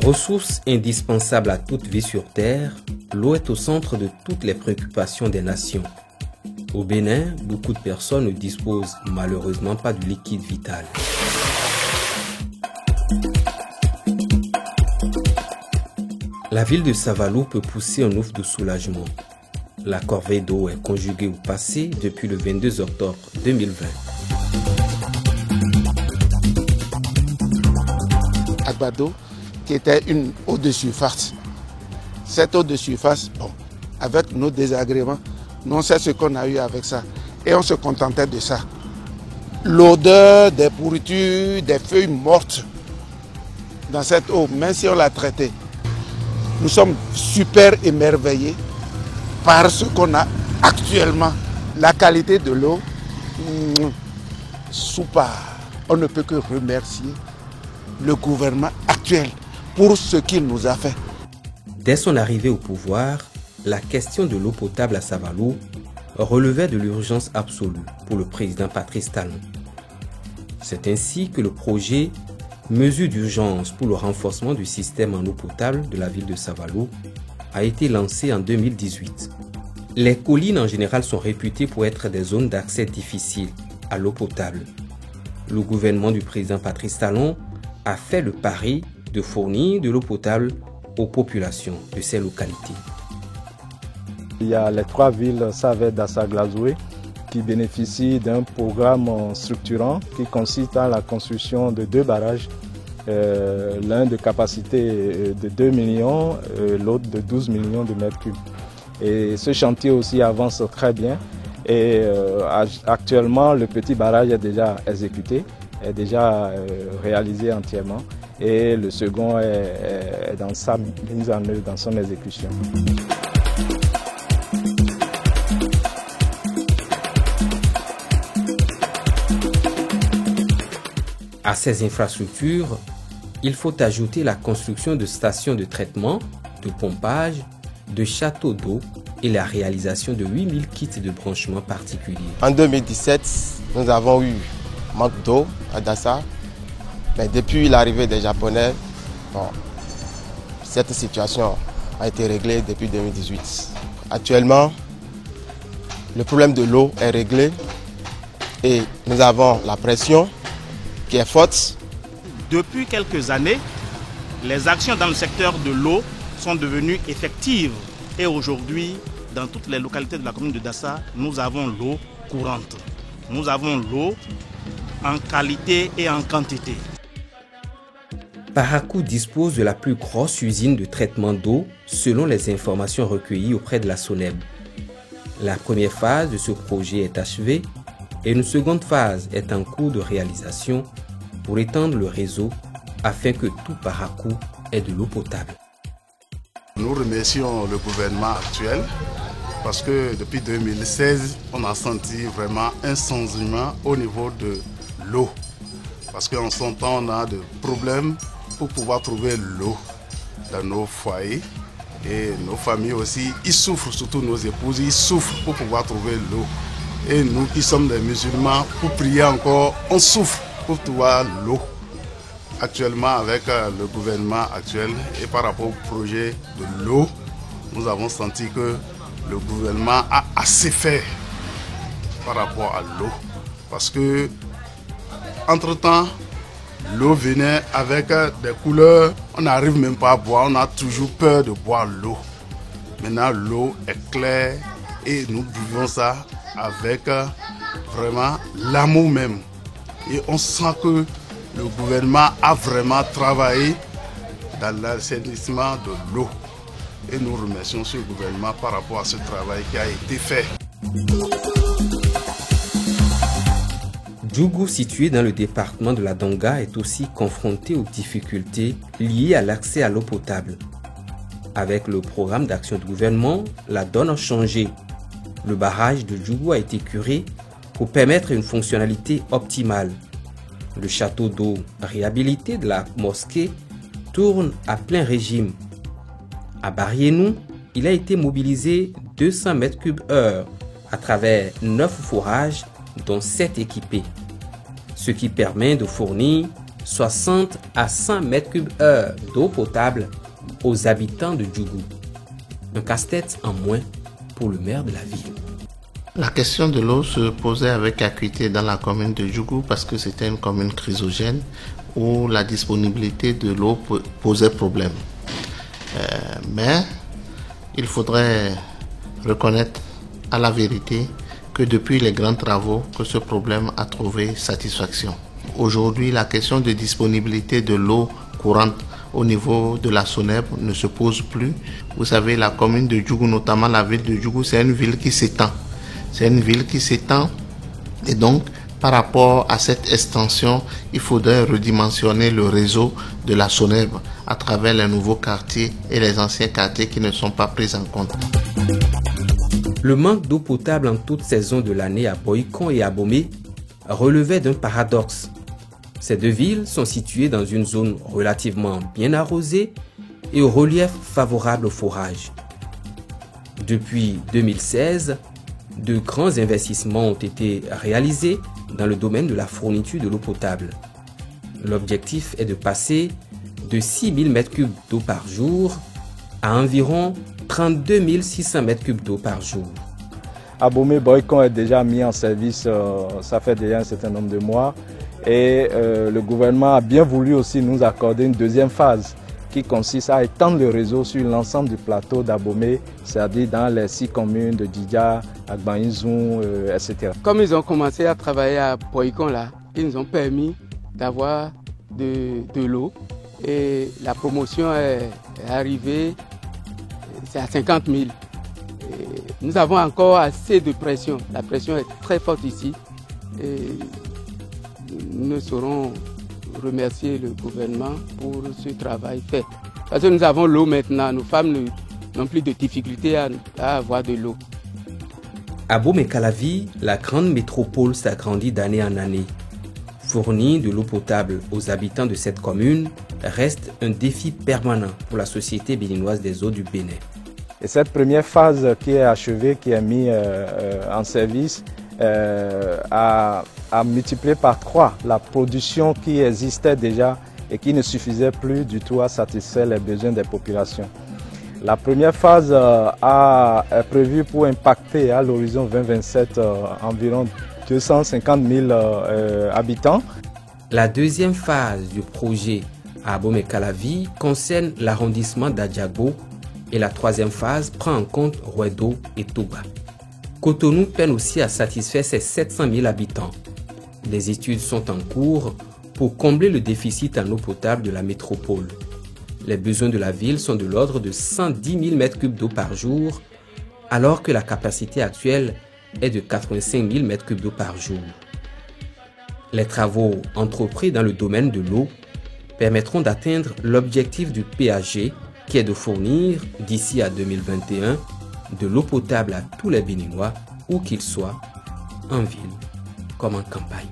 Ressource indispensable à toute vie sur Terre, l'eau est au centre de toutes les préoccupations des nations. Au Bénin, beaucoup de personnes ne disposent malheureusement pas du liquide vital. La ville de Savalou peut pousser un ouf de soulagement. La corvée d'eau est conjuguée au passé depuis le 22 octobre 2020. Agbado, qui était une eau de surface. Cette eau de surface, bon, avec nos désagréments, nous on sait ce qu'on a eu avec ça. Et on se contentait de ça. L'odeur des pourritures, des feuilles mortes dans cette eau, même si on l'a traitée. Nous sommes super émerveillés par ce qu'on a actuellement. La qualité de l'eau, super. On ne peut que remercier le gouvernement actuel pour ce qu'il nous a fait. Dès son arrivée au pouvoir, la question de l'eau potable à Savalou relevait de l'urgence absolue pour le président Patrice Talon. C'est ainsi que le projet Mesures d'urgence pour le renforcement du système en eau potable de la ville de Savalou a été lancé en 2018. Les collines en général sont réputées pour être des zones d'accès difficiles à l'eau potable. Le gouvernement du président Patrice Talon a fait le pari de fournir de l'eau potable aux populations de ces localités. Il y a les 3 villes Savet, Dassa, Glazoué qui bénéficient d'un programme structurant qui consiste en la construction de 2 barrages, l'un de capacité de 2 millions, l'autre de 12 millions de mètres cubes. Et ce chantier aussi avance très bien et actuellement le petit barrage est déjà exécuté, est déjà réalisé entièrement et le second est dans sa mise en œuvre, dans son exécution. À ces infrastructures, il faut ajouter la construction de stations de traitement, de pompage, de châteaux d'eau et la réalisation de 8000 kits de branchement particuliers. En 2017, nous avons eu manque d'eau à Dassa, mais depuis l'arrivée des Japonais, cette situation a été réglée depuis 2018. Actuellement, le problème de l'eau est réglé et nous avons la pression qui est forte. Depuis quelques années, les actions dans le secteur de l'eau sont devenues effectives. Et aujourd'hui, dans toutes les localités de la commune de Dassa, nous avons l'eau courante. Nous avons l'eau en qualité et en quantité. Parakou dispose de la plus grosse usine de traitement d'eau selon les informations recueillies auprès de la SONEB. La première phase de ce projet est achevée et une seconde phase est en cours de réalisation pour étendre le réseau afin que tout Parakou ait de l'eau potable. Nous remercions le gouvernement actuel parce que depuis 2016, on a senti vraiment un changement au niveau de l'eau. Parce qu'en son temps, on a des problèmes pour pouvoir trouver l'eau dans nos foyers. Et nos familles aussi, ils souffrent, surtout nos épouses, ils souffrent pour pouvoir trouver l'eau. Et nous qui sommes des musulmans, pour prier encore, on souffre pour trouver l'eau. Actuellement, avec le gouvernement actuel et par rapport au projet de l'eau, nous avons senti que le gouvernement a assez fait par rapport à l'eau. Parce que, entre-temps, l'eau venait avec des couleurs, on n'arrive même pas à boire, on a toujours peur de boire l'eau. Maintenant, l'eau est claire et nous buvons ça avec vraiment l'amour même. Et on sent que le gouvernement a vraiment travaillé dans l'assainissement de l'eau. Et nous remercions ce gouvernement par rapport à ce travail qui a été fait. Djougou, situé dans le département de la Donga, est aussi confronté aux difficultés liées à l'accès à l'eau potable. Avec le programme d'action du gouvernement, la donne a changé. Le barrage de Djougou a été curé pour permettre une fonctionnalité optimale. Le château d'eau réhabilité de la mosquée tourne à plein régime. À Barienou, il a été mobilisé 200 m3/h à travers 9 forages, dont 7 équipés, ce qui permet de fournir 60 à 100 m3/h d'eau potable aux habitants de Djougou. Un casse-tête en moins pour le maire de la ville. La question de l'eau se posait avec acuité dans la commune de Djougou parce que c'était une commune chrysogène où la disponibilité de l'eau posait problème. Mais il faudrait reconnaître à la vérité que depuis les grands travaux, que ce problème a trouvé satisfaction. Aujourd'hui, la question de disponibilité de l'eau courante au niveau de la SONEB ne se pose plus. Vous savez, la commune de Djougou, notamment la ville de Djougou, c'est une ville qui s'étend. C'est une ville qui s'étend et donc par rapport à cette extension, il faudrait redimensionner le réseau de la SONEB à travers les nouveaux quartiers et les anciens quartiers qui ne sont pas pris en compte. Le manque d'eau potable en toute saison de l'année à Boikon et à Abomey relevait d'un paradoxe. Ces deux villes sont situées dans une zone relativement bien arrosée et au relief favorable au forage. Depuis 2016, de grands investissements ont été réalisés dans le domaine de la fourniture de l'eau potable. L'objectif est de passer de 6 000 m3 d'eau par jour à environ 32 600 m3 d'eau par jour. Abomey Boikon est déjà mis en service, ça fait déjà un certain nombre de mois. Et le gouvernement a bien voulu aussi nous accorder une deuxième phase qui consiste à étendre le réseau sur l'ensemble du plateau d'Abomey, c'est-à-dire dans les 6 communes de Djidja, Agbanizou, etc. Comme ils ont commencé à travailler à Boikon là, ils nous ont permis d'avoir de l'eau et la promotion est arrivée, c'est à 50 000. Et nous avons encore assez de pression, la pression est très forte ici. Et nous ne saurons remercier le gouvernement pour ce travail fait. Parce que nous avons l'eau maintenant, nos femmes n'ont plus de difficultés à avoir de l'eau. À Abomey-Calavi, la grande métropole s'agrandit d'année en année. Fournir de l'eau potable aux habitants de cette commune reste un défi permanent pour la Société béninoise des eaux du Bénin. Et cette première phase qui est achevée, qui est mise en service, a multiplié par 3 la production qui existait déjà et qui ne suffisait plus du tout à satisfaire les besoins des populations. La première phase est prévue pour impacter à l'horizon 2027 environ 250 000 habitants. La deuxième phase du projet à Abomey-Calavi concerne l'arrondissement d'Adjago et la troisième phase prend en compte Rouedo et Touba. Cotonou peine aussi à satisfaire ses 700 000 habitants. Les études sont en cours pour combler le déficit en eau potable de la métropole. Les besoins de la ville sont de l'ordre de 110 000 m3 d'eau par jour, alors que la capacité actuelle est de 85 000 m3 d'eau par jour. Les travaux entrepris dans le domaine de l'eau permettront d'atteindre l'objectif du PAG, qui est de fournir, d'ici à 2021, de l'eau potable à tous les Béninois, où qu'ils soient, en ville comme en campagne.